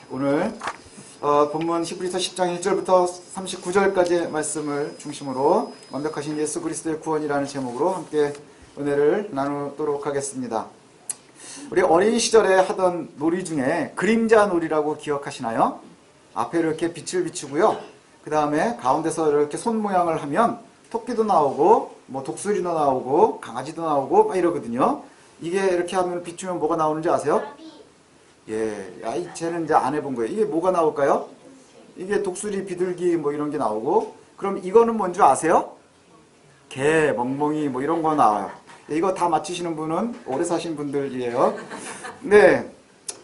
오늘 본문 히브리서 10장 1절부터 39절까지의 말씀을 중심으로 완벽하신 예수 그리스도의 구원이라는 제목으로 함께 은혜를 나누도록 하겠습니다. 우리 어린 시절에 하던 놀이 중에 그림자 놀이라고 기억하시나요? 앞에 이렇게 빛을 비추고요. 그 다음에 가운데서 이렇게 손 모양을 하면 토끼도 나오고 뭐 독수리도 나오고 강아지도 나오고 막 이러거든요. 이게 이렇게 하면 비추면 뭐가 나오는지 아세요? 예, 쟤는 이제 안 해본 거예요. 이게 뭐가 나올까요? 이게 독수리, 비둘기 뭐 이런 게 나오고, 그럼 이거는 뭔지 아세요? 개, 멍멍이 뭐 이런 거 나와요. 이거 다 맞히시는 분은 오래 사신 분들이에요. 네,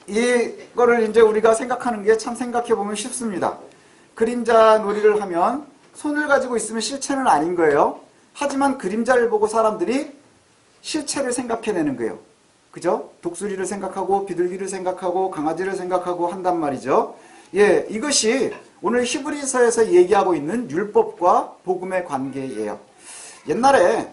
이거를 이제 우리가 생각하는 게 참 생각해보면 쉽습니다. 그림자 놀이를 하면 손을 가지고 있으면 실체는 아닌 거예요. 하지만 그림자를 보고 사람들이 실체를 생각해내는 거예요. 그죠? 독수리를 생각하고 비둘기를 생각하고 강아지를 생각하고 한단 말이죠. 예, 이것이 오늘 히브리서에서 얘기하고 있는 율법과 복음의 관계예요. 옛날에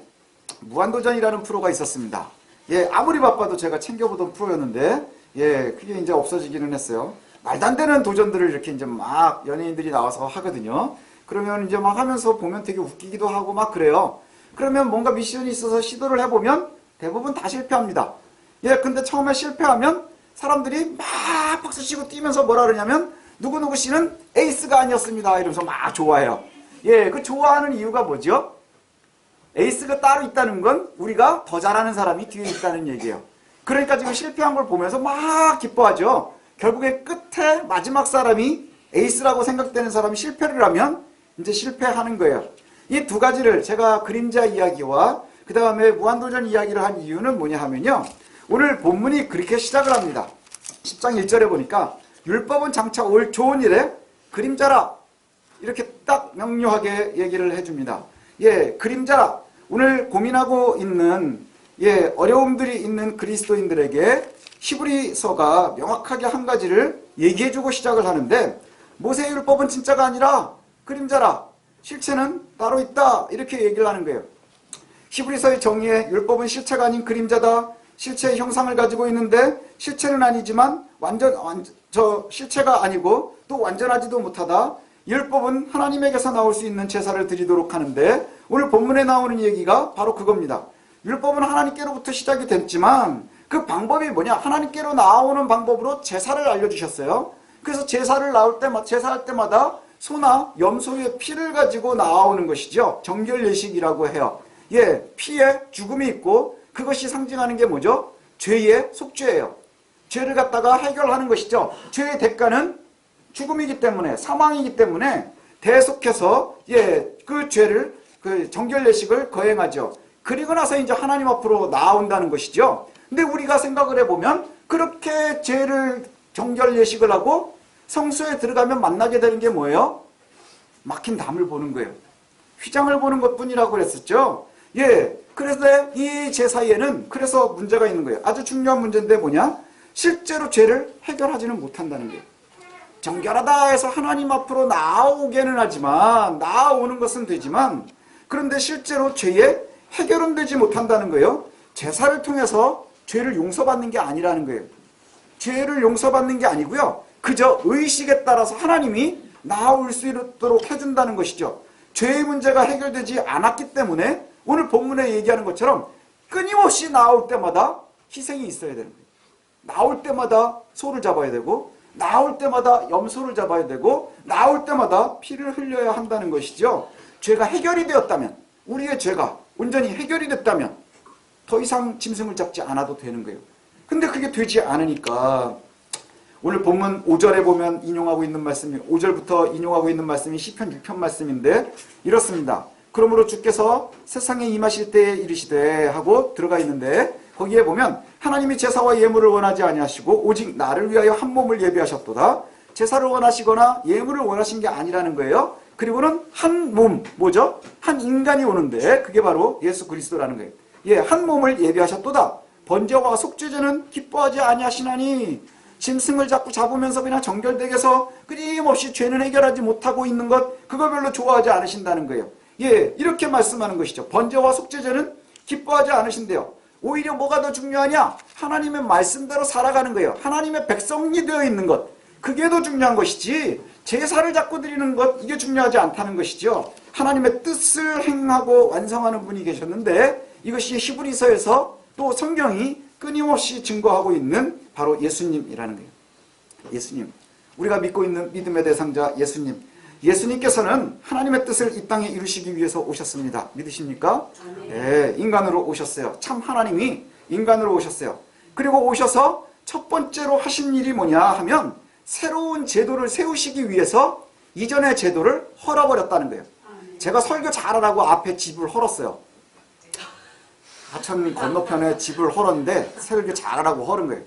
무한도전이라는 프로가 있었습니다. 예, 아무리 바빠도 제가 챙겨보던 프로였는데, 예, 그게 이제 없어지기는 했어요. 말도 안 되는 도전들을 이렇게 이제 막 연예인들이 나와서 하거든요. 그러면 이제 막 하면서 보면 되게 웃기기도 하고 막 그래요. 그러면 뭔가 미션이 있어서 시도를 해보면 대부분 다 실패합니다. 예, 근데 처음에 실패하면 사람들이 막 박수치고 뛰면서 뭐라 그러냐면 누구누구 씨는 에이스가 아니었습니다. 이러면서 막 좋아해요. 예, 그 좋아하는 이유가 뭐죠? 에이스가 따로 있다는 건 우리가 더 잘하는 사람이 뒤에 있다는 얘기예요. 그러니까 지금 실패한 걸 보면서 막 기뻐하죠. 결국에 끝에 마지막 사람이 에이스라고 생각되는 사람이 실패를 하면 이제 실패하는 거예요. 이 두 가지를 제가 그림자 이야기와 그 다음에 무한도전 이야기를 한 이유는 뭐냐 하면요. 오늘 본문이 그렇게 시작을 합니다. 10장 1절에 보니까 율법은 장차 올 좋은 일에 그림자라 이렇게 딱 명료하게 얘기를 해줍니다. 예, 그림자라. 오늘 고민하고 있는 어려움들이 있는 그리스도인들에게 히브리서가 명확하게 한 가지를 얘기해주고 시작을 하는데 모세의 율법은 진짜가 아니라 그림자라. 실체는 따로 있다. 이렇게 얘기를 하는 거예요. 히브리서의 정의에 율법은 실체가 아닌 그림자다. 실체의 형상을 가지고 있는데 실체는 아니지만 실체가 아니고 또 완전하지도 못하다. 율법은 하나님에게서 나올 수 있는 제사를 드리도록 하는데 오늘 본문에 나오는 얘기가 바로 그겁니다. 율법은 하나님께로부터 시작이 됐지만 그 방법이 뭐냐? 하나님께로 나오는 방법으로 제사를 알려주셨어요. 그래서 제사할 때마다 소나 염소의 피를 가지고 나오는 것이죠. 정결 예식이라고 해요. 예, 피에 죽음이 있고 그것이 상징하는 게 뭐죠? 죄의 속죄예요. 죄를 갖다가 해결하는 것이죠. 죄의 대가는 죽음이기 때문에, 사망이기 때문에 대속해서 그 죄를 그 정결 예식을 거행하죠. 그리고 나서 이제 하나님 앞으로 나온다는 것이죠. 근데 우리가 생각을 해보면 그렇게 죄를 정결 예식을 하고 성소에 들어가면 만나게 되는 게 뭐예요? 막힌 담을 보는 거예요. 휘장을 보는 것뿐이라고 그랬었죠. 예, 그래서 이 제사에는 그래서 문제가 있는 거예요. 아주 중요한 문제인데 뭐냐? 실제로 죄를 해결하지는 못한다는 거예요. 정결하다 해서 하나님 앞으로 나오게는 하지만, 나오는 것은 되지만, 그런데 실제로 죄의 해결은 되지 못한다는 거예요. 제사를 통해서 죄를 용서받는 게 아니라는 거예요. 죄를 용서받는 게 아니고요. 그저 의식에 따라서 하나님이 나올 수 있도록 해준다는 것이죠. 죄의 문제가 해결되지 않았기 때문에 오늘 본문에 얘기하는 것처럼 끊임없이 나올 때마다 희생이 있어야 되는 거예요. 나올 때마다 소를 잡아야 되고 나올 때마다 염소를 잡아야 되고 나올 때마다 피를 흘려야 한다는 것이죠. 죄가 해결이 되었다면, 우리의 죄가 온전히 해결이 됐다면 더 이상 짐승을 잡지 않아도 되는 거예요. 근데 그게 되지 않으니까 오늘 본문 5절에 보면 인용하고 있는 말씀이 5절부터 인용하고 있는 말씀이 시편 6편 말씀인데 이렇습니다. 그러므로 주께서 세상에 임하실 때에 이르시되 하고 들어가 있는데 거기에 보면 하나님이 제사와 예물을 원하지 아니하시고 오직 나를 위하여 한 몸을 예비하셨도다. 제사를 원하시거나 예물을 원하신 게 아니라는 거예요. 그리고는 한 몸, 뭐죠? 한 인간이 오는데 그게 바로 예수 그리스도라는 거예요. 예, 한 몸을 예비하셨도다. 번제와 속죄제는 기뻐하지 아니하시나니 짐승을 자꾸 잡으면서 그냥 정결되게 해서 끊임없이 죄는 해결하지 못하고 있는 것, 그거 별로 좋아하지 않으신다는 거예요. 예, 이렇게 말씀하는 것이죠. 번제와 속죄제는 기뻐하지 않으신대요. 오히려 뭐가 더 중요하냐? 하나님의 말씀대로 살아가는 거예요. 하나님의 백성이 되어 있는 것. 그게 더 중요한 것이지 제사를 자꾸 드리는 것 이게 중요하지 않다는 것이죠. 하나님의 뜻을 행하고 완성하는 분이 계셨는데 이것이 히브리서에서 또 성경이 끊임없이 증거하고 있는 바로 예수님이라는 거예요. 예수님, 우리가 믿고 있는 믿음의 대상자 예수님, 예수님께서는 하나님의 뜻을 이 땅에 이루시기 위해서 오셨습니다. 믿으십니까? 네, 인간으로 오셨어요. 참 하나님이 인간으로 오셨어요. 그리고 오셔서 첫 번째로 하신 일이 뭐냐 하면 새로운 제도를 세우시기 위해서 이전의 제도를 헐어버렸다는 거예요. 제가 설교 잘하라고 앞에 집을 헐었어요. 하천 건너편에 집을 헐었는데 설교 잘하라고 헐은 거예요.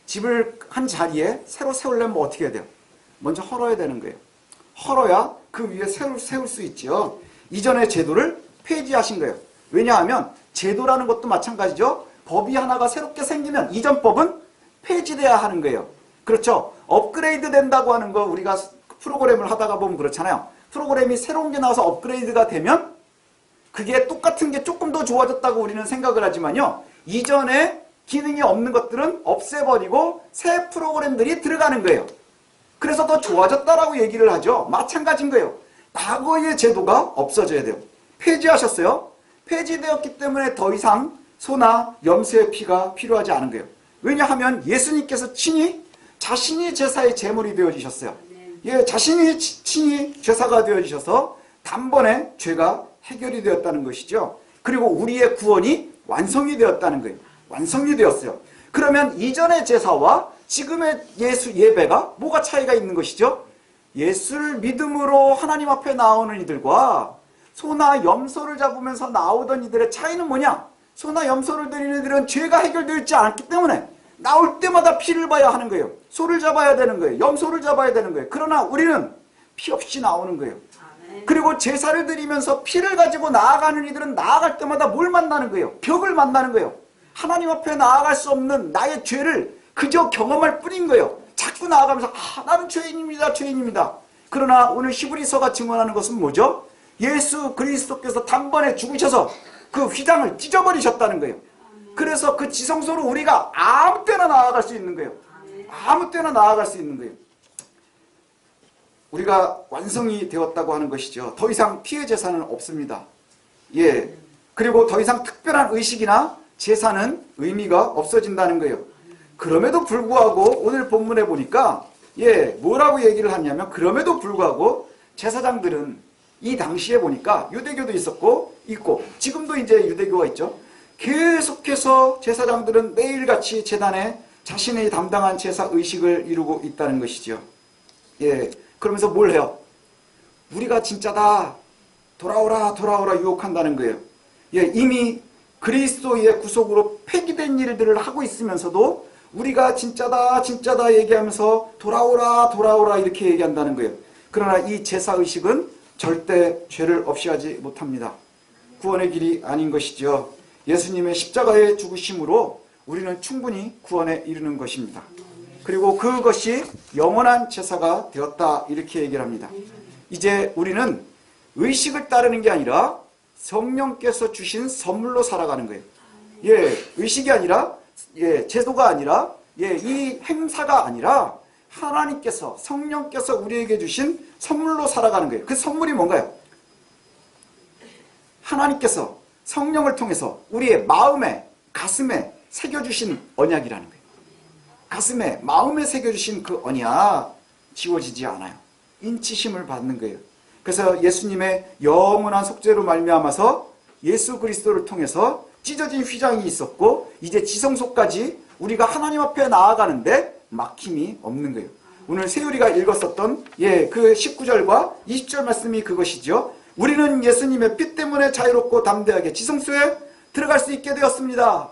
집을 한 자리에 새로 세우려면 뭐 어떻게 해야 돼요? 먼저 헐어야 되는 거예요. 헐어야 그 위에 세울 수 있죠. 이전의 제도를 폐지하신 거예요. 왜냐하면 제도라는 것도 마찬가지죠. 법이 하나가 새롭게 생기면 이전 법은 폐지돼야 하는 거예요. 그렇죠. 업그레이드 된다고 하는 거 우리가 프로그램을 하다가 보면 그렇잖아요. 프로그램이 새로운 게 나와서 업그레이드가 되면 그게 똑같은 게 조금 더 좋아졌다고 우리는 생각을 하지만요. 이전에 기능이 없는 것들은 없애버리고 새 프로그램들이 들어가는 거예요. 그래서 더 좋아졌다라고 얘기를 하죠. 마찬가지인 거예요. 과거의 제도가 없어져야 돼요. 폐지하셨어요. 폐지되었기 때문에 더 이상 소나 염소의 피가 필요하지 않은 거예요. 왜냐하면 예수님께서 친히 자신이 제사의 제물이 되어지셨어요. 예, 자신이 친히 제사가 되어지셔서 단번에 죄가 해결이 되었다는 것이죠. 그리고 우리의 구원이 완성이 되었다는 거예요. 완성이 되었어요. 그러면 이전의 제사와 지금의 예배가 뭐가 차이가 있는 것이죠? 예수를 믿음으로 하나님 앞에 나오는 이들과 소나 염소를 잡으면서 나오던 이들의 차이는 뭐냐? 소나 염소를 드리는 이들은 죄가 해결되어 있지 않기 때문에 나올 때마다 피를 봐야 하는 거예요. 소를 잡아야 되는 거예요. 염소를 잡아야 되는 거예요. 그러나 우리는 피 없이 나오는 거예요. 그리고 제사를 드리면서 피를 가지고 나아가는 이들은 나아갈 때마다 뭘 만나는 거예요? 벽을 만나는 거예요. 하나님 앞에 나아갈 수 없는 나의 죄를 그저 경험할 뿐인 거예요. 자꾸 나아가면서 나는 죄인입니다. 죄인입니다. 그러나 오늘 히브리서가 증언하는 것은 뭐죠? 예수 그리스도께서 단번에 죽으셔서 그 휘장을 찢어버리셨다는 거예요. 그래서 그 지성소로 우리가 아무 때나 나아갈 수 있는 거예요. 아무 때나 나아갈 수 있는 거예요. 우리가 완성이 되었다고 하는 것이죠. 더 이상 피해 제사는 없습니다. 예. 그리고 더 이상 특별한 의식이나 제사는 의미가 없어진다는 거예요. 그럼에도 불구하고 오늘 본문에 보니까 뭐라고 얘기를 하냐면 그럼에도 불구하고 제사장들은 이 당시에 보니까 유대교도 있고 지금도 이제 유대교가 있죠. 계속해서 제사장들은 매일같이 제단에 자신의 담당한 제사 의식을 이루고 있다는 것이죠. 그러면서 뭘 해요? 우리가 진짜다. 돌아오라 돌아오라 유혹한다는 거예요. 이미 그리스도의 구속으로 폐기된 일들을 하고 있으면서도 우리가 진짜다 진짜다 얘기하면서 돌아오라 돌아오라 이렇게 얘기한다는 거예요. 그러나 이 제사의식은 절대 죄를 없이 하지 못합니다. 구원의 길이 아닌 것이죠. 예수님의 십자가의 죽으심으로 우리는 충분히 구원에 이르는 것입니다. 그리고 그것이 영원한 제사가 되었다 이렇게 얘기를 합니다. 이제 우리는 의식을 따르는 게 아니라 성령께서 주신 선물로 살아가는 거예요. 의식이 아니라 제도가 아니라 이 행사가 아니라 하나님께서 성령께서 우리에게 주신 선물로 살아가는 거예요. 그 선물이 뭔가요? 하나님께서 성령을 통해서 우리의 마음에 가슴에 새겨주신 언약이라는 거예요. 가슴에 마음에 새겨주신 그 언약 지워지지 않아요. 인치심을 받는 거예요. 그래서 예수님의 영원한 속죄로 말미암아서 예수 그리스도를 통해서 찢어진 휘장이 있었고 이제 지성소까지 우리가 하나님 앞에 나아가는데 막힘이 없는 거예요. 오늘 세율이가 읽었었던 그 19절과 20절 말씀이 그것이죠. 우리는 예수님의 피 때문에 자유롭고 담대하게 지성소에 들어갈 수 있게 되었습니다.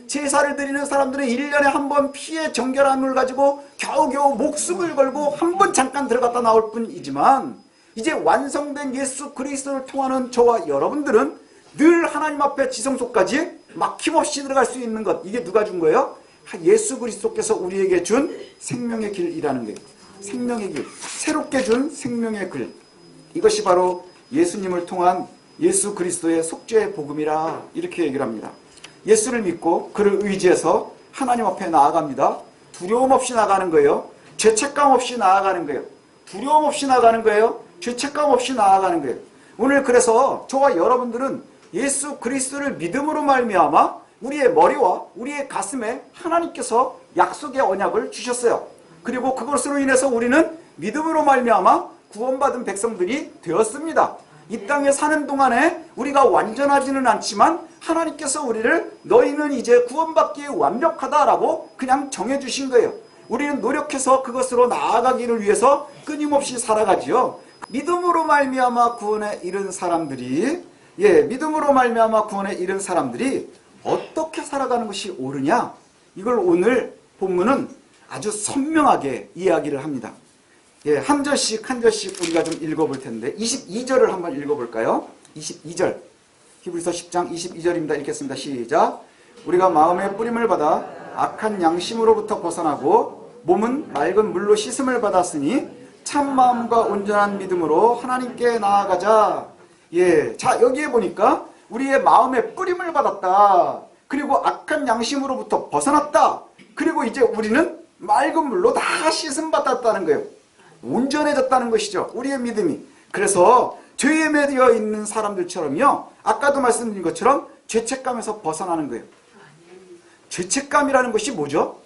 제사를 드리는 사람들은 1년에 한 번 피의 정결함을 가지고 겨우겨우 목숨을 걸고 한 번 잠깐 들어갔다 나올 뿐이지만 이제 완성된 예수 그리스도를 통하는 저와 여러분들은 늘 하나님 앞에 지성소까지 막힘없이 들어갈 수 있는 것. 이게 누가 준 거예요? 예수 그리스도께서 우리에게 준 생명의 길이라는 거예요. 생명의 길. 새롭게 준 생명의 길. 이것이 바로 예수님을 통한 예수 그리스도의 속죄의 복음이라 이렇게 얘기를 합니다. 예수를 믿고 그를 의지해서 하나님 앞에 나아갑니다. 두려움 없이 나가는 거예요. 죄책감 없이 나아가는 거예요. 두려움 없이 나아가는 거예요. 죄책감 없이 나아가는 거예요. 오늘 그래서 저와 여러분들은 예수 그리스도를 믿음으로 말미암아 우리의 머리와 우리의 가슴에 하나님께서 약속의 언약을 주셨어요. 그리고 그것으로 인해서 우리는 믿음으로 말미암아 구원받은 백성들이 되었습니다. 이 땅에 사는 동안에 우리가 완전하지는 않지만 하나님께서 우리를 너희는 이제 구원받기에 완벽하다라고 그냥 정해주신 거예요. 우리는 노력해서 그것으로 나아가기를 위해서 끊임없이 살아가지요. 믿음으로 말미암아 구원에 이른 사람들이 믿음으로 말미암아 구원에 이른 사람들이 어떻게 살아가는 것이 옳으냐? 이걸 오늘 본문은 아주 선명하게 이야기를 합니다. 한 절씩 한 절씩 우리가 좀 읽어볼 텐데 22절을 한번 읽어볼까요? 22절 히브리서 10장 22절입니다. 읽겠습니다. 시작. 우리가 마음의 뿌림을 받아 악한 양심으로부터 벗어나고 몸은 맑은 물로 씻음을 받았으니 참 마음과 온전한 믿음으로 하나님께 나아가자. 자 여기에 보니까 우리의 마음의 뿌림을 받았다. 그리고 악한 양심으로부터 벗어났다. 그리고 이제 우리는 맑은 물로 다 씻음 받았다는 거예요. 온전해졌다는 것이죠. 우리의 믿음이. 그래서 죄에 매여 있는 사람들처럼요. 아까도 말씀드린 것처럼 죄책감에서 벗어나는 거예요. 죄책감이라는 것이 뭐죠?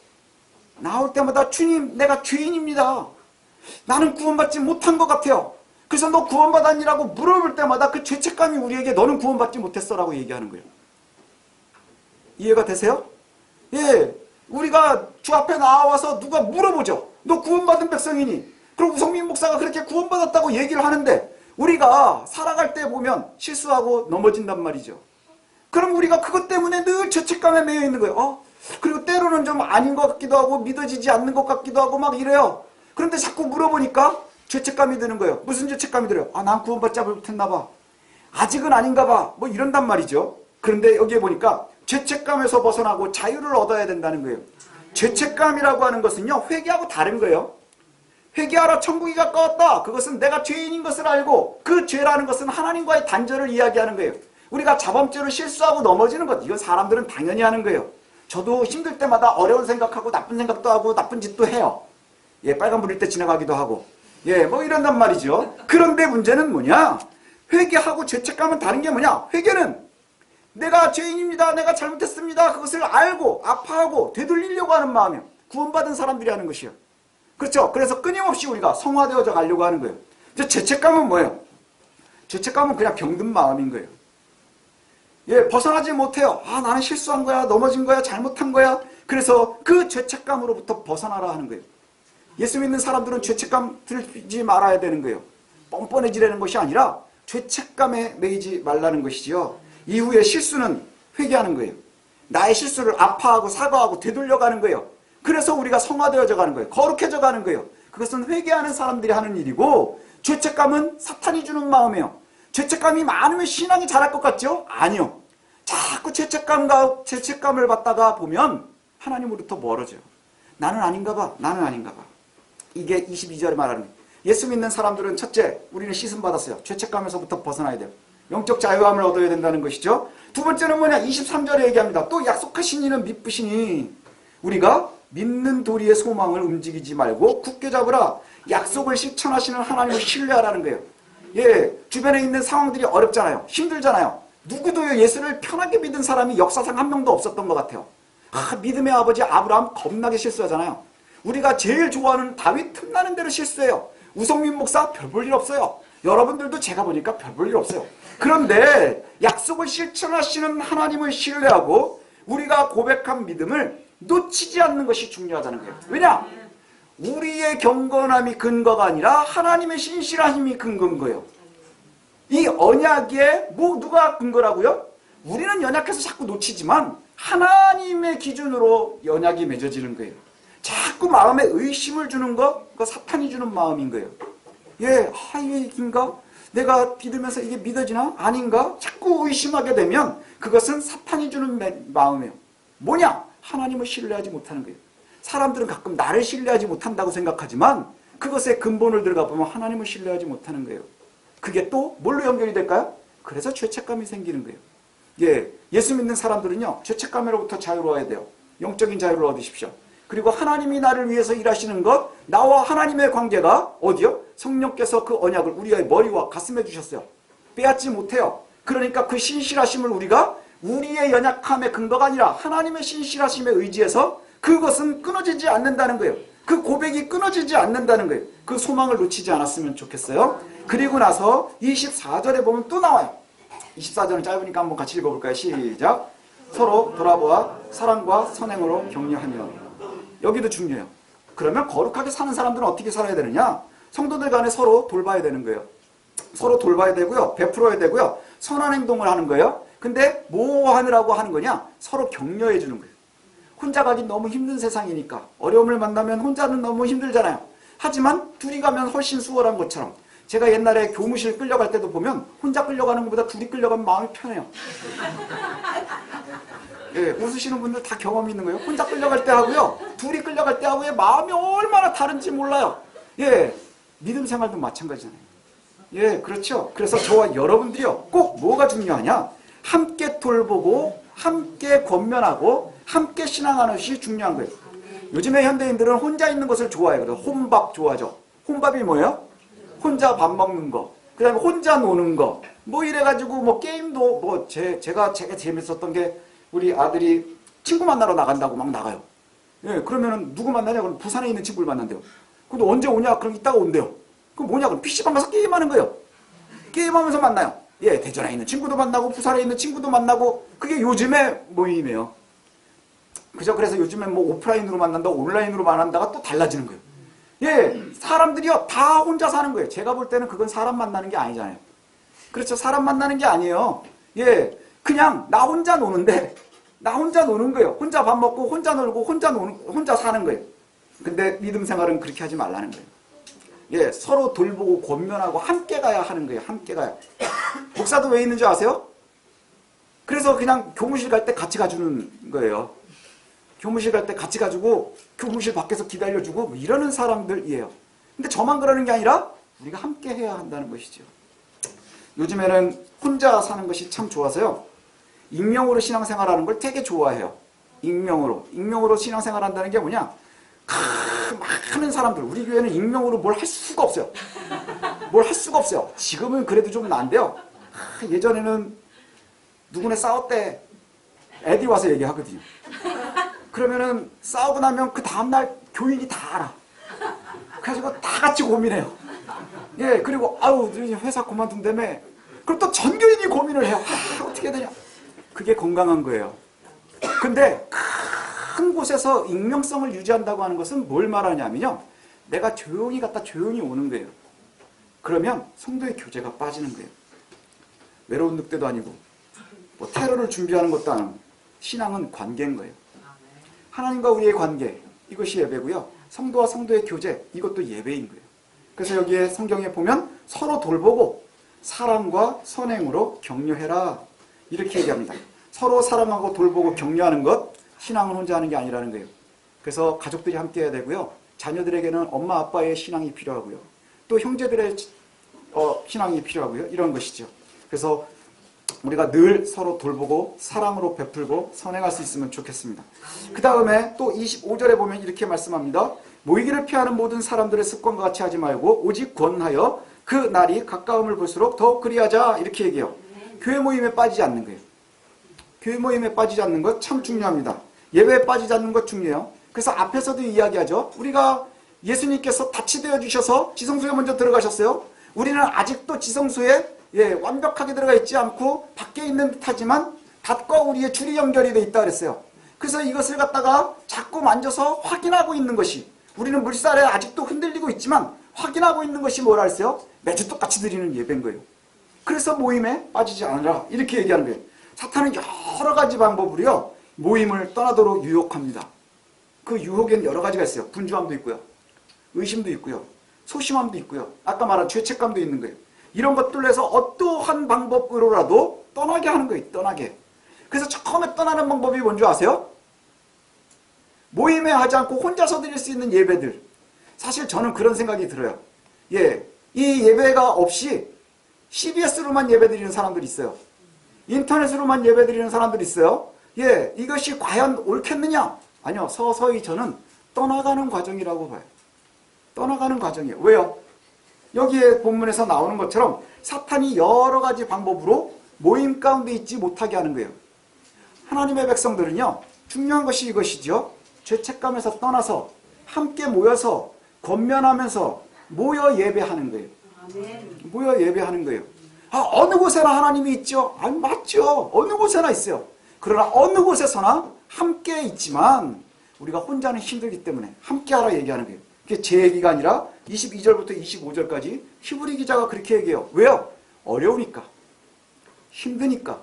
나올 때마다 주님 내가 죄인입니다. 나는 구원받지 못한 것 같아요. 그래서 너 구원받았니라고 물어볼 때마다 그 죄책감이 우리에게 너는 구원받지 못했어 라고 얘기하는 거예요. 이해가 되세요? 우리가 주 앞에 나와서 누가 물어보죠. 너 구원받은 백성이니? 그럼 우성민 목사가 그렇게 구원받았다고 얘기를 하는데 우리가 살아갈 때 보면 실수하고 넘어진단 말이죠. 그럼 우리가 그것 때문에 늘 죄책감에 매여 있는 거예요. 그리고 때로는 좀 아닌 것 같기도 하고 믿어지지 않는 것 같기도 하고 막 이래요. 그런데 자꾸 물어보니까 죄책감이 드는 거예요. 무슨 죄책감이 들어요? 난 구원받지 못했나 봐. 아직은 아닌가 봐. 뭐 이런단 말이죠. 그런데 여기에 보니까 죄책감에서 벗어나고 자유를 얻어야 된다는 거예요. 죄책감이라고 하는 것은요. 회개하고 다른 거예요. 회개하라 천국이 가까웠다. 그것은 내가 죄인인 것을 알고 그 죄라는 것은 하나님과의 단절을 이야기하는 거예요. 우리가 자범죄로 실수하고 넘어지는 것 이건 사람들은 당연히 하는 거예요. 저도 힘들 때마다 어려운 생각하고 나쁜 생각도 하고 나쁜 짓도 해요. 빨간불일 때 지나가기도 하고 뭐 이런단 말이죠. 그런데 문제는 뭐냐? 회개하고 죄책감은 다른 게 뭐냐? 회개는 내가 죄인입니다. 내가 잘못했습니다. 그것을 알고 아파하고 되돌리려고 하는 마음이에요. 구원받은 사람들이 하는 것이에요. 그렇죠? 그래서 끊임없이 우리가 성화되어져 가려고 하는 거예요. 이제 죄책감은 뭐예요? 죄책감은 그냥 병든 마음인 거예요. 벗어나지 못해요. 나는 실수한 거야. 넘어진 거야. 잘못한 거야. 그래서 그 죄책감으로부터 벗어나라 하는 거예요. 예수 믿는 사람들은 죄책감 들지 말아야 되는 거예요. 뻔뻔해지라는 것이 아니라 죄책감에 매이지 말라는 것이지요. 이후에 실수는 회개하는 거예요. 나의 실수를 아파하고 사과하고 되돌려가는 거예요. 그래서 우리가 성화되어져 가는 거예요. 거룩해져 가는 거예요. 그것은 회개하는 사람들이 하는 일이고 죄책감은 사탄이 주는 마음이에요. 죄책감이 많으면 신앙이 자랄 것 같죠? 아니요. 자꾸 죄책감을 받다가 보면 하나님으로부터 멀어져요. 나는 아닌가 봐. 나는 아닌가 봐. 이게 22절에 말하는 거예요. 예수 믿는 사람들은 첫째, 우리는 씻음 받았어요. 죄책감에서부터 벗어나야 돼요. 영적 자유함을 얻어야 된다는 것이죠. 두 번째는 뭐냐? 23절에 얘기합니다. 또 약속하신 이는 미쁘시니 우리가 믿는 도리의 소망을 움직이지 말고 굳게 잡으라. 약속을 실천하시는 하나님을 신뢰하라는 거예요. 주변에 있는 상황들이 어렵잖아요. 힘들잖아요. 누구도 예수를 편하게 믿은 사람이 역사상 한 명도 없었던 것 같아요. 믿음의 아버지 아브라함 겁나게 실수하잖아요. 우리가 제일 좋아하는 다윗 틈나는 대로 실수해요. 우성민 목사 별 볼 일 없어요. 여러분들도 제가 보니까 별 볼 일 없어요. 그런데 약속을 실천하시는 하나님을 신뢰하고 우리가 고백한 믿음을 놓치지 않는 것이 중요하다는 거예요. 왜냐? 우리의 경건함이 근거가 아니라 하나님의 신실하심이 근거인 거예요. 이 언약에 누가 근거라고요? 우리는 연약해서 자꾸 놓치지만 하나님의 기준으로 언약이 맺어지는 거예요. 자꾸 마음에 의심을 주는 거, 그거 사탄이 주는 마음인 거예요. 이게인가? 내가 믿으면서 이게 믿어지나? 아닌가? 자꾸 의심하게 되면 그것은 사탄이 주는 마음이에요. 뭐냐? 하나님을 신뢰하지 못하는 거예요. 사람들은 가끔 나를 신뢰하지 못한다고 생각하지만 그것의 근본을 들어가 보면 하나님을 신뢰하지 못하는 거예요. 그게 또 뭘로 연결이 될까요? 그래서 죄책감이 생기는 거예요. 예수 믿는 사람들은요, 죄책감으로부터 자유로워야 돼요. 영적인 자유를 얻으십시오. 그리고 하나님이 나를 위해서 일하시는 것, 나와 하나님의 관계가 어디요? 성령께서 그 언약을 우리의 머리와 가슴에 주셨어요. 빼앗지 못해요. 그러니까 그 신실하심을 우리가 우리의 연약함의 근거가 아니라 하나님의 신실하심에 의지해서 그것은 끊어지지 않는다는 거예요. 그 고백이 끊어지지 않는다는 거예요. 그 소망을 놓치지 않았으면 좋겠어요. 그리고 나서 24절에 보면 또 나와요. 24절은 짧으니까 한번 같이 읽어볼까요? 시작. 서로 돌아보아 사랑과 선행으로 격려하며. 여기도 중요해요. 그러면 거룩하게 사는 사람들은 어떻게 살아야 되느냐? 성도들 간에 서로 돌봐야 되는 거예요. 서로 돌봐야 되고요. 베풀어야 되고요. 선한 행동을 하는 거예요. 근데 뭐 하느라고 하는 거냐? 서로 격려해 주는 거예요. 혼자 가긴 너무 힘든 세상이니까 어려움을 만나면 혼자는 너무 힘들잖아요. 하지만 둘이 가면 훨씬 수월한 것처럼 제가 옛날에 교무실 끌려갈 때도 보면 혼자 끌려가는 것보다 둘이 끌려가면 마음이 편해요. 예, 웃으시는 분들 다 경험이 있는 거예요. 혼자 끌려갈 때 하고요. 둘이 끌려갈 때 하고의 마음이 얼마나 다른지 몰라요. 예, 믿음 생활도 마찬가지잖아요. 예, 그렇죠. 그래서 저와 여러분들이요. 꼭 뭐가 중요하냐? 함께 돌보고 함께 권면하고 함께 신앙하는 것이 중요한 거예요. 요즘에 현대인들은 혼자 있는 것을 좋아해요. 혼밥 좋아하죠. 혼밥이 뭐예요? 혼자 밥 먹는 거. 그 다음에 혼자 노는 거. 뭐 이래가지고 뭐 게임도 뭐 제가 재밌었던 게 우리 아들이 친구 만나러 나간다고 막 나가요. 예, 그러면은 누구 만나냐? 그럼 부산에 있는 친구를 만난대요. 근데 언제 오냐? 그럼 이따가 온대요. 그럼 뭐냐? 그럼 PC방 가서 게임하는 거예요. 게임하면서 만나요. 예, 대전에 있는 친구도 만나고 부산에 있는 친구도 만나고 그게 요즘의 모임이에요. 그죠? 그래서 요즘에 뭐 오프라인으로 만난다, 온라인으로 만난다가 또 달라지는 거예요. 예, 사람들이요 다 혼자 사는 거예요. 제가 볼 때는 그건 사람 만나는 게 아니잖아요. 그렇죠? 사람 만나는 게 아니에요. 예, 그냥 나 혼자 노는데 나 혼자 노는 거예요. 혼자 밥 먹고 혼자 놀고 혼자 사는 거예요. 근데 믿음 생활은 그렇게 하지 말라는 거예요. 예, 서로 돌보고 권면하고 함께 가야 하는 거예요. 함께 가야. 목사도 왜 있는지 아세요? 그래서 그냥 교무실 갈 때 같이 가주는 거예요. 교무실 갈 때 같이 가지고 교무실 밖에서 기다려주고 뭐 이러는 사람들이에요. 근데 저만 그러는 게 아니라 우리가 함께 해야 한다는 것이죠. 요즘에는 혼자 사는 것이 참 좋아서요. 익명으로 신앙생활하는 걸 되게 좋아해요. 익명으로 신앙생활한다는 게 뭐냐? 많은 사람들, 우리 교회는 익명으로 뭘 할 수가 없어요. 뭘 할 수가 없어요. 지금은 그래도 좀 나은데요. 예전에는 누구네 싸웠대. 애들이 와서 얘기하거든요. 그러면은 싸우고 나면 그 다음날 교인이 다 알아. 그래가지고 다 같이 고민해요. 예, 그리고 아유 회사 그만둔다며. 그럼 또 전 교인이 고민을 해요. 어떻게 되냐. 그게 건강한 거예요. 근데 큰 곳에서 익명성을 유지한다고 하는 것은 뭘 말하냐면요. 내가 조용히 갔다 조용히 오는 거예요. 그러면 성도의 교제가 빠지는 거예요. 외로운 늑대도 아니고 뭐 테러를 준비하는 것도 아니고 신앙은 관계인 거예요. 하나님과 우리의 관계, 이것이 예배고요. 성도와 성도의 교제, 이것도 예배인 거예요. 그래서 여기에 성경에 보면 서로 돌보고 사랑과 선행으로 격려해라. 이렇게 얘기합니다. 서로 사랑하고 돌보고 격려하는 것, 신앙은 혼자 하는 게 아니라는 거예요. 그래서 가족들이 함께 해야 되고요. 자녀들에게는 엄마 아빠의 신앙이 필요하고요. 또 형제들의 신앙이 필요하고요. 이런 것이죠. 그래서 우리가 늘 서로 돌보고 사랑으로 베풀고 선행할 수 있으면 좋겠습니다. 그 다음에 또 25절에 보면 이렇게 말씀합니다. 모이기를 피하는 모든 사람들의 습관과 같이 하지 말고 오직 권하여 그 날이 가까움을 볼수록 더욱 그리하자. 이렇게 얘기해요. 교회 모임에 빠지지 않는 거예요. 교회 모임에 빠지지 않는 것 참 중요합니다. 예배에 빠지지 않는 것 중요해요. 그래서 앞에서도 이야기하죠. 우리가 예수님께서 다치 되어 주셔서 지성소에 먼저 들어가셨어요. 우리는 아직도 지성소에 완벽하게 들어가 있지 않고 밖에 있는 듯하지만 밭과 우리의 줄이 연결이 돼 있다 그랬어요. 그래서 이것을 갖다가 자꾸 만져서 확인하고 있는 것이, 우리는 물살에 아직도 흔들리고 있지만 확인하고 있는 것이 뭐라 했어요? 매주 똑같이 드리는 예배인 거예요. 그래서 모임에 빠지지 않으라 이렇게 얘기하는 거예요. 사탄은 여러 가지 방법으로요 모임을 떠나도록 유혹합니다. 그 유혹에는 여러 가지가 있어요. 분주함도 있고요, 의심도 있고요, 소심함도 있고요, 아까 말한 죄책감도 있는 거예요. 이런 것들로 해서 어떠한 방법으로라도 떠나게 하는 거예요. 떠나게. 그래서 처음에 떠나는 방법이 뭔지 아세요? 모임에 하지 않고 혼자서 드릴 수 있는 예배들. 사실 저는 그런 생각이 들어요. 예, 이 예배가 없이 CBS로만 예배 드리는 사람들이 있어요. 인터넷으로만 예배 드리는 사람들이 있어요. 예, 이것이 과연 옳겠느냐? 아니요, 서서히 저는 떠나가는 과정이라고 봐요. 떠나가는 과정이에요. 왜요? 여기에 본문에서 나오는 것처럼 사탄이 여러 가지 방법으로 모임 가운데 있지 못하게 하는 거예요. 하나님의 백성들은요, 중요한 것이 이것이죠. 죄책감에서 떠나서 함께 모여서 권면하면서 모여 예배하는 거예요. 모여 예배하는 거예요. 어느 곳에나 하나님이 있죠. 맞죠. 어느 곳에나 있어요. 그러나 어느 곳에서나 함께 있지만 우리가 혼자는 힘들기 때문에 함께 하라 얘기하는 거예요. 그게 제 얘기가 아니라 22절부터 25절까지 히브리 기자가 그렇게 얘기해요. 왜요? 어려우니까. 힘드니까.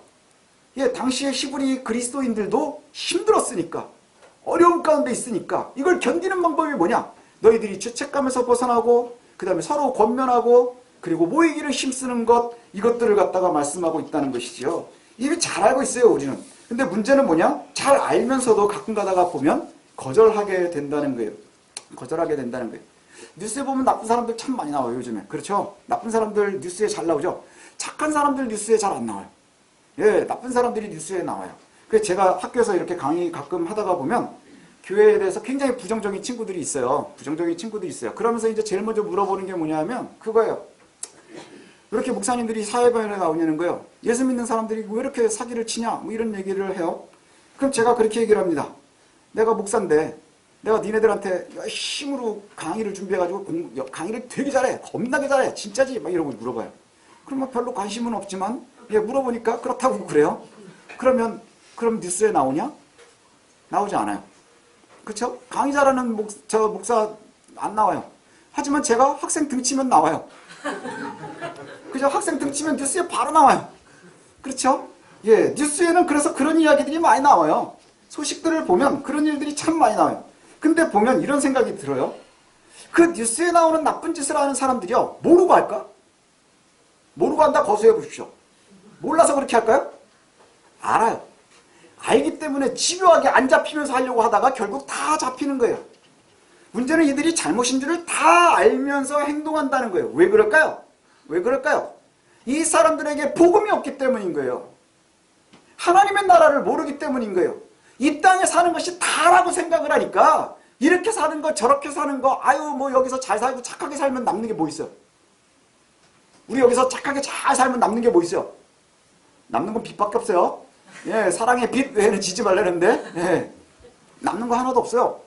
예, 당시에 히브리 그리스도인들도 힘들었으니까. 어려움 가운데 있으니까. 이걸 견디는 방법이 뭐냐? 너희들이 죄책감에서 벗어나고 그 다음에 서로 권면하고 그리고 모이기를 힘쓰는 것, 이것들을 갖다가 말씀하고 있다는 것이죠. 이미 잘 알고 있어요, 우리는. 근데 문제는 뭐냐? 잘 알면서도 가끔 가다가 보면 거절하게 된다는 거예요. 거절하게 된다는 거예요. 뉴스에 보면 나쁜 사람들 참 많이 나와요, 요즘에. 그렇죠? 나쁜 사람들 뉴스에 잘 나오죠? 착한 사람들 뉴스에 잘 안 나와요. 예, 나쁜 사람들이 뉴스에 나와요. 그래서 제가 학교에서 이렇게 강의 가끔 하다가 보면 교회에 대해서 굉장히 부정적인 친구들이 있어요. 부정적인 친구들이 있어요. 그러면서 이제 제일 먼저 물어보는 게 뭐냐면 그거예요. 왜 이렇게 목사님들이 사회반에 나오냐는 거예요. 예수 믿는 사람들이 왜 이렇게 사기를 치냐? 뭐 이런 얘기를 해요. 그럼 제가 그렇게 얘기를 합니다. 내가 목사인데 내가 니네들한테 열심으로 강의를 준비해가지고 강의를 되게 잘해. 겁나게 잘해. 진짜지? 막 이러고 물어봐요. 그럼 뭐 별로 관심은 없지만 예, 물어보니까 그렇다고 그래요. 그럼 뉴스에 나오냐? 나오지 않아요. 그렇죠? 강의 잘하는 목사 안 나와요. 하지만 제가 학생 등치면 나와요. 그죠? 학생 등치면 뉴스에 바로 나와요. 그렇죠? 예, 뉴스에는 그래서 그런 이야기들이 많이 나와요. 소식들을 보면 그런 일들이 참 많이 나와요. 근데 보면 이런 생각이 들어요. 그 뉴스에 나오는 나쁜 짓을 하는 사람들이요, 모르고 할까? 모르고 한다 거수해 보십시오. 몰라서 그렇게 할까요? 알아요. 알기 때문에 집요하게 안 잡히면서 하려고 하다가 결국 다 잡히는 거예요. 문제는 이들이 잘못인 줄을 다 알면서 행동한다는 거예요. 왜 그럴까요? 왜 그럴까요? 이 사람들에게 복음이 없기 때문인 거예요. 하나님의 나라를 모르기 때문인 거예요. 이 땅에 사는 것이 다라고 생각을 하니까 이렇게 사는 거 저렇게 사는 거 뭐 여기서 잘 살고 착하게 살면 남는 게 뭐 있어요? 우리 여기서 착하게 잘 살면 남는 게 뭐 있어요? 남는 건 빚밖에 없어요. 예, 사랑의 빚 외에는 지지 말라는데 예, 남는 거 하나도 없어요.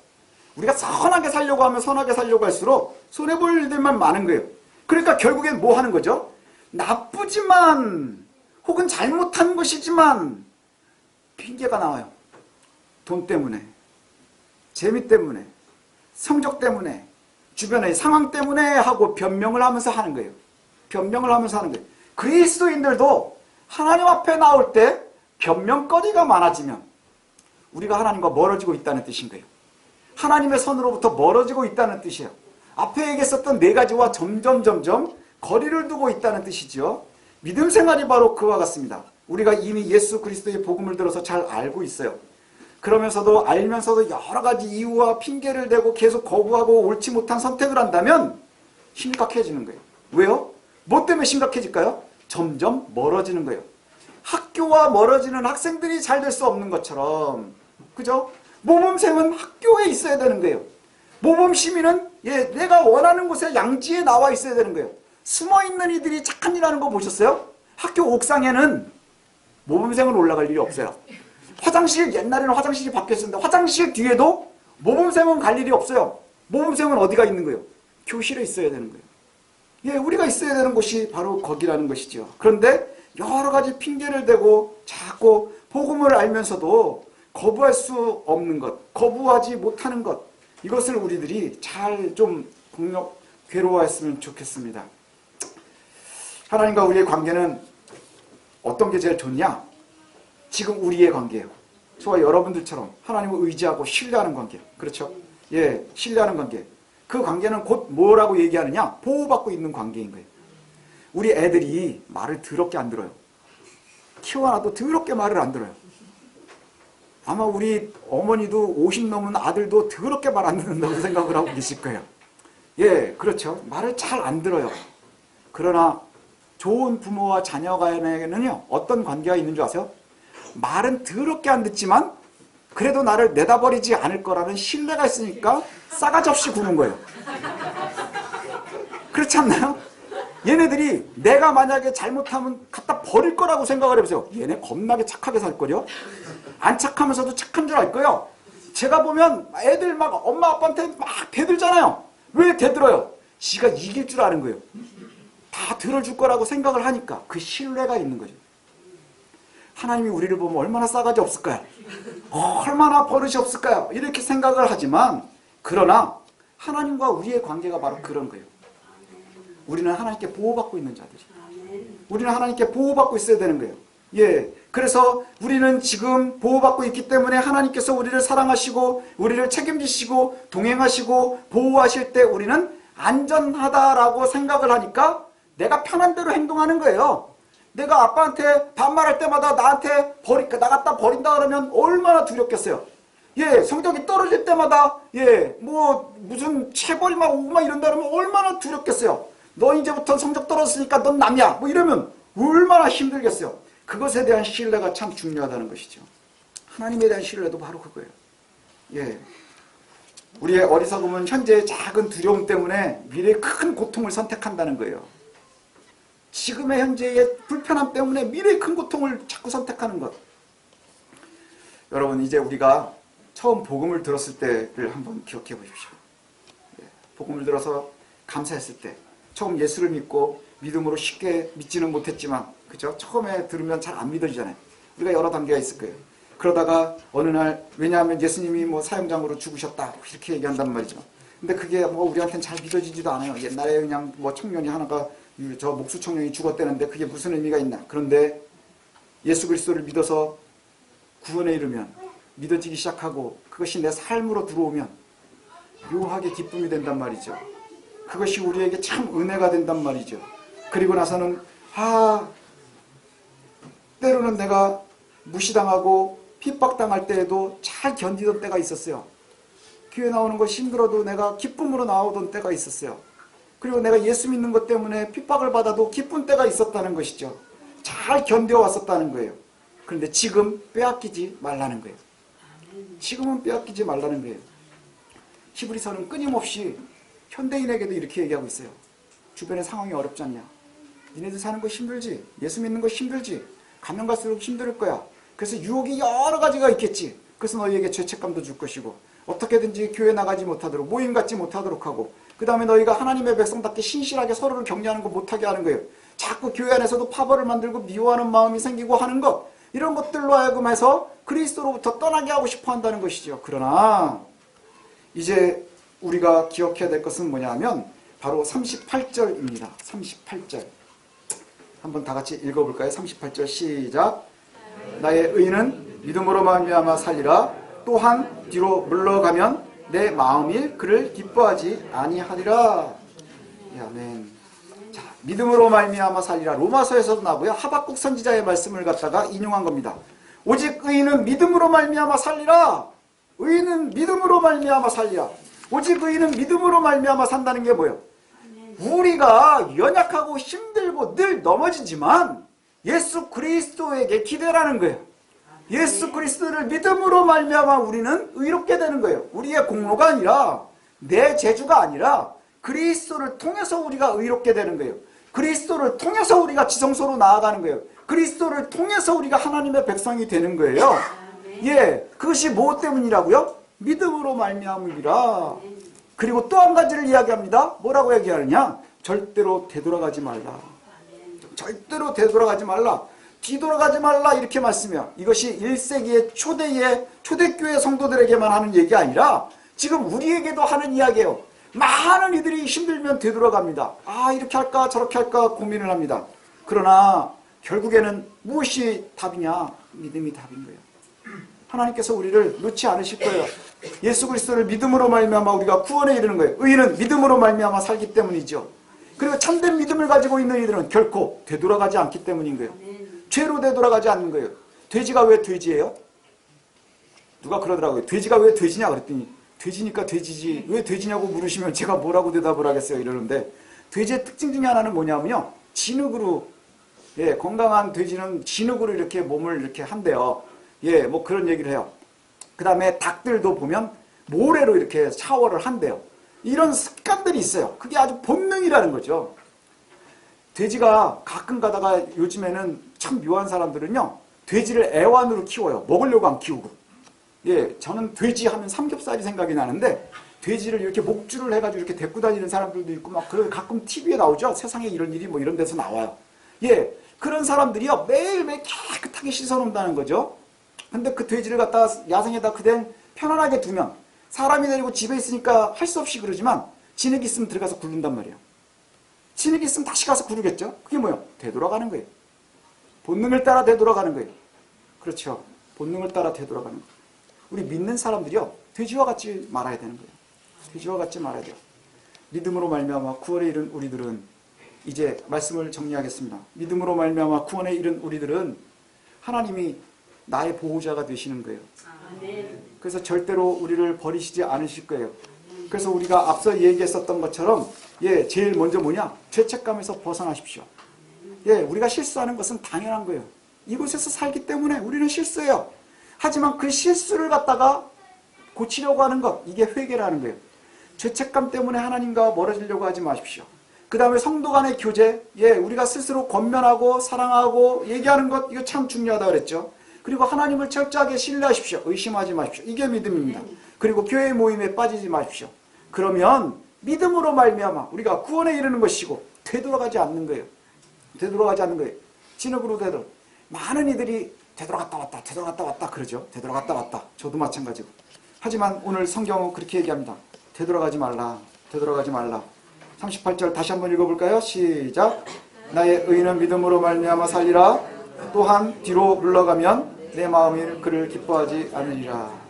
우리가 선하게 살려고 하면 선하게 살려고 할수록 손해볼 일들만 많은 거예요. 그러니까 결국엔 뭐 하는 거죠? 나쁘지만 혹은 잘못한 것이지만 핑계가 나와요. 돈 때문에, 재미 때문에, 성적 때문에, 주변의 상황 때문에 하고 변명을 하면서 하는 거예요. 변명을 하면서 하는 거예요. 그리스도인들도 하나님 앞에 나올 때 변명거리가 많아지면 우리가 하나님과 멀어지고 있다는 뜻인 거예요. 하나님의 선으로부터 멀어지고 있다는 뜻이에요. 앞에 얘기했었던 네 가지와 점점 거리를 두고 있다는 뜻이죠. 믿음 생활이 바로 그와 같습니다. 우리가 이미 예수 그리스도의 복음을 들어서 잘 알고 있어요. 그러면서도 알면서도 여러 가지 이유와 핑계를 대고 계속 거부하고 옳지 못한 선택을 한다면 심각해지는 거예요. 왜요? 뭐 때문에 심각해질까요? 점점 멀어지는 거예요. 학교와 멀어지는 학생들이 잘 될 수 없는 것처럼, 그죠? 모범생은 학교에 있어야 되는 거예요. 모범 시민은 내가 원하는 곳에 양지에 나와 있어야 되는 거예요. 숨어있는 이들이 착한 일 하는 거 보셨어요? 학교 옥상에는 모범생은 올라갈 일이 없어요. 화장실, 옛날에는 화장실이 바뀌었습니다. 화장실 뒤에도 모범생은 갈 일이 없어요. 모범생은 어디가 있는 거예요? 교실에 있어야 되는 거예요. 예, 우리가 있어야 되는 곳이 바로 거기라는 것이죠. 그런데 여러 가지 핑계를 대고 자꾸 복음을 알면서도 거부할 수 없는 것, 거부하지 못하는 것, 이것을 우리들이 잘 좀 괴로워했으면 좋겠습니다. 하나님과 우리의 관계는 어떤 게 제일 좋냐? 지금 우리의 관계예요. 저와 여러분들처럼 하나님을 의지하고 신뢰하는 관계. 그렇죠? 예, 신뢰하는 관계. 그 관계는 곧 뭐라고 얘기하느냐? 보호받고 있는 관계인 거예요. 우리 애들이 말을 더럽게 안 들어요. 키워놔도 더럽게 말을 안 들어요. 아마 우리 어머니도 50 넘은 아들도 더럽게 말 안 듣는다고 생각을 하고 계실 거예요. 예, 그렇죠. 말을 잘 안 들어요. 그러나 좋은 부모와 자녀 간에는요, 어떤 관계가 있는 줄 아세요? 말은 더럽게 안 듣지만 그래도 나를 내다버리지 않을 거라는 신뢰가 있으니까 싸가지 없이 구는 거예요. 그렇지 않나요? 얘네들이 내가 만약에 잘못하면 갖다 버릴 거라고 생각을 해보세요. 얘네 겁나게 착하게 살 거요. 안 착하면서도 착한 줄 알 거예요. 제가 보면 애들 막 엄마 아빠한테 막 대들잖아요. 왜 대들어요? 지가 이길 줄 아는 거예요. 다 들어줄 거라고 생각을 하니까 그 신뢰가 있는 거죠. 하나님이 우리를 보면 얼마나 싸가지 없을까요? 얼마나 버릇이 없을까요? 이렇게 생각을 하지만 그러나 하나님과 우리의 관계가 바로 그런 거예요. 우리는 하나님께 보호받고 있는 자들이. 우리는 하나님께 보호받고 있어야 되는 거예요. 예. 그래서 우리는 지금 보호받고 있기 때문에 하나님께서 우리를 사랑하시고 우리를 책임지시고 동행하시고 보호하실 때 우리는 안전하다라고 생각을 하니까 내가 편한 대로 행동하는 거예요. 내가 아빠한테 반말할 때마다 나한테 나갔다 버린다 그러면 얼마나 두렵겠어요. 예, 성적이 떨어질 때마다 예, 뭐 무슨 체벌이 막 오고 막 이런다 그러면 얼마나 두렵겠어요. 너 이제부터 성적 떨어졌으니까 넌 남이야. 뭐 이러면 얼마나 힘들겠어요. 그것에 대한 신뢰가 참 중요하다는 것이죠. 하나님에 대한 신뢰도 바로 그거예요. 예. 우리의 어리석음은 현재의 작은 두려움 때문에 미래의 큰 고통을 선택한다는 거예요. 지금의 현재의 불편함 때문에 미래의 큰 고통을 자꾸 선택하는 것. 여러분, 이제 우리가 처음 복음을 들었을 때를 한번 기억해 보십시오. 예. 복음을 들어서 감사했을 때, 처음 예수를 믿고 믿음으로 쉽게 믿지는 못했지만, 그죠? 처음에 들으면 잘 안 믿어지잖아요. 우리가 여러 단계가 있을 거예요. 그러다가 어느 날, 왜냐하면 예수님이 뭐 사형장으로 죽으셨다 이렇게 얘기한단 말이죠. 근데 그게 뭐 우리한테는 잘 믿어지지도 않아요. 옛날에 그냥 뭐 청년이 하나가 저 목수 청년이 죽었다는데 그게 무슨 의미가 있나. 그런데 예수 그리스도를 믿어서 구원에 이르면, 믿어지기 시작하고 그것이 내 삶으로 들어오면 묘하게 기쁨이 된단 말이죠. 그것이 우리에게 참 은혜가 된단 말이죠. 그리고 나서는 때로는 내가 무시당하고 핍박당할 때에도 잘 견디던 때가 있었어요. 교회 나오는 것이 힘들어도 내가 기쁨으로 나오던 때가 있었어요. 그리고 내가 예수 믿는 것 때문에 핍박을 받아도 기쁜 때가 있었다는 것이죠. 잘 견뎌왔었다는 거예요. 그런데 지금 빼앗기지 말라는 거예요. 지금은 빼앗기지 말라는 거예요. 히브리서는 끊임없이 현대인에게도 이렇게 얘기하고 있어요. 주변의 상황이 어렵지 않냐? 니네들 사는 거 힘들지? 예수 믿는 거 힘들지? 가면 갈수록 힘들 거야. 그래서 유혹이 여러 가지가 있겠지. 그래서 너희에게 죄책감도 줄 것이고 어떻게든지 교회 나가지 못하도록, 모임 갖지 못하도록 하고, 그 다음에 너희가 하나님의 백성답게 신실하게 서로를 격려하는 거 못하게 하는 거예요. 자꾸 교회 안에서도 파벌을 만들고 미워하는 마음이 생기고 하는 것, 이런 것들로 하여금 해서 그리스도로부터 떠나게 하고 싶어 한다는 것이죠. 그러나 이제 우리가 기억해야 될 것은 뭐냐 하면 바로 38절입니다. 38절. 한번 다 같이 읽어볼까요? 38절 시작. 나의 의는 믿음으로 말미암아 살리라. 또한 뒤로 물러가면 내 마음이 그를 기뻐하지 아니하리라. 아멘. 자, 믿음으로 말미암아 살리라. 로마서에서도 나고요. 하박국 선지자의 말씀을 갖다가 인용한 겁니다. 오직 의인은 믿음으로 말미암아 살리라. 의인은 믿음으로 말미암아 살리라. 오직 의인은 믿음으로 말미암아 산다는 게 뭐예요? 우리가 연약하고 힘들고 늘 넘어지지만 예수 그리스도에게 기대라는 거예요. 예수 그리스도를 믿음으로 말미암아 우리는 의롭게 되는 거예요. 우리의 공로가 아니라, 내 재주가 아니라 그리스도를 통해서 우리가 의롭게 되는 거예요. 그리스도를 통해서 우리가 지성소로 나아가는 거예요. 그리스도를 통해서 우리가 하나님의 백성이 되는 거예요. 예, 그것이 무엇 때문이라고요? 믿음으로 말미암으리라. 그리고 또 한 가지를 이야기합니다. 뭐라고 얘기하느냐? 절대로 되돌아가지 말라. 절대로 되돌아가지 말라. 뒤돌아가지 말라 이렇게 말씀해요. 이것이 1세기의 초대교회 성도들에게만 하는 얘기 아니라 지금 우리에게도 하는 이야기예요. 많은 이들이 힘들면 되돌아갑니다. 이렇게 할까 저렇게 할까 고민을 합니다. 그러나 결국에는 무엇이 답이냐? 믿음이 답인 거예요. 하나님께서 우리를 놓지 않으실 거예요. 예수 그리스도를 믿음으로 말미암아 우리가 구원에 이르는 거예요. 의인은 믿음으로 말미암아 살기 때문이죠. 그리고 참된 믿음을 가지고 있는 이들은 결코 되돌아가지 않기 때문인 거예요. 죄로 되돌아가지 않는 거예요. 돼지가 왜 돼지예요? 누가 그러더라고요. 돼지가 왜 돼지냐 그랬더니 돼지니까 돼지지 왜 돼지냐고 물으시면 제가 뭐라고 대답을 하겠어요 이러는데, 돼지의 특징 중에 하나는 뭐냐면요, 진흙으로, 예, 건강한 돼지는 진흙으로 이렇게 몸을 이렇게 한대요. 예, 뭐 그런 얘기를 해요. 그 다음에 닭들도 보면 모래로 이렇게 샤워를 한대요. 이런 습관들이 있어요. 그게 아주 본능이라는 거죠. 돼지가 가끔 가다가 요즘에는 참 묘한 사람들은요, 돼지를 애완으로 키워요. 먹으려고 안 키우고. 예, 저는 돼지 하면 삼겹살이 생각이 나는데, 돼지를 이렇게 목줄을 해가지고 이렇게 데리고 다니는 사람들도 있고, 막, 그런 가끔 TV에 나오죠? 세상에 이런 일이 뭐 이런 데서 나와요. 예, 그런 사람들이요, 매일매일 깨끗하게 씻어놓는다는 거죠. 근데 그 돼지를 갖다가 야생에다 그냥 편안하게 두면, 사람이 데리고 집에 있으니까 할 수 없이 그러지만, 진흙이 있으면 들어가서 굴른단 말이에요. 진흙이 있으면 다시 가서 구르겠죠? 그게 뭐예요? 되돌아가는 거예요. 본능을 따라 되돌아가는 거예요. 그렇죠. 본능을 따라 되돌아가는 거예요. 우리 믿는 사람들이요, 돼지와 같이 말아야 되는 거예요. 돼지와 같이 말아야 돼요. 믿음으로 말미암아 구원에 이른 우리들은, 이제 말씀을 정리하겠습니다. 믿음으로 말미암아 구원에 이른 우리들은 하나님이 나의 보호자가 되시는 거예요. 그래서 절대로 우리를 버리시지 않으실 거예요. 그래서 우리가 앞서 얘기했었던 것처럼, 예, 제일 먼저 뭐냐? 죄책감에서 벗어나십시오. 예, 우리가 실수하는 것은 당연한 거예요. 이곳에서 살기 때문에 우리는 실수해요. 하지만 그 실수를 갖다가 고치려고 하는 것, 이게 회개라는 거예요. 죄책감 때문에 하나님과 멀어지려고 하지 마십시오. 그 다음에 성도 간의 교제, 예, 우리가 스스로 권면하고 사랑하고 얘기하는 것, 이거 참 중요하다고 그랬죠. 그리고 하나님을 철저하게 신뢰하십시오. 의심하지 마십시오. 이게 믿음입니다. 그리고 교회 모임에 빠지지 마십시오. 그러면 믿음으로 말미암아 우리가 구원에 이르는 것이고 되돌아가지 않는 거예요. 되돌아가지 않는 거예요. 진흙으로 되돌아. 많은 이들이 되돌아갔다 왔다, 되돌아갔다 왔다 그러죠. 되돌아갔다 왔다. 저도 마찬가지고. 하지만 오늘 성경은 그렇게 얘기합니다. 되돌아가지 말라. 되돌아가지 말라. 38절 다시 한번 읽어볼까요? 시작. 나의 의인은 믿음으로 말미암아 살리라. 또한 뒤로 물러가면 내 마음이 그를 기뻐하지 않으리라.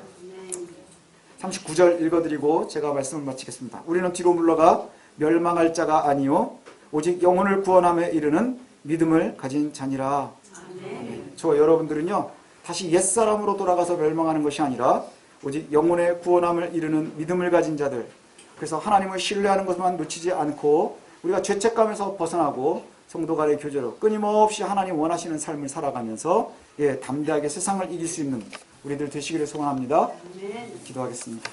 39절 읽어드리고 제가 말씀을 마치겠습니다. 우리는 뒤로 물러가 멸망할 자가 아니요 오직 영혼을 구원함에 이르는 믿음을 가진 자니라. 아멘. 저 여러분들은요, 다시 옛사람으로 돌아가서 멸망하는 것이 아니라 오직 영혼의 구원함을 이루는 믿음을 가진 자들. 그래서 하나님을 신뢰하는 것만 놓치지 않고 우리가 죄책감에서 벗어나고 성도 간의 교제로 끊임없이 하나님 원하시는 삶을 살아가면서, 예, 담대하게 세상을 이길 수 있는 우리들 되시기를 소원합니다. 기도하겠습니다.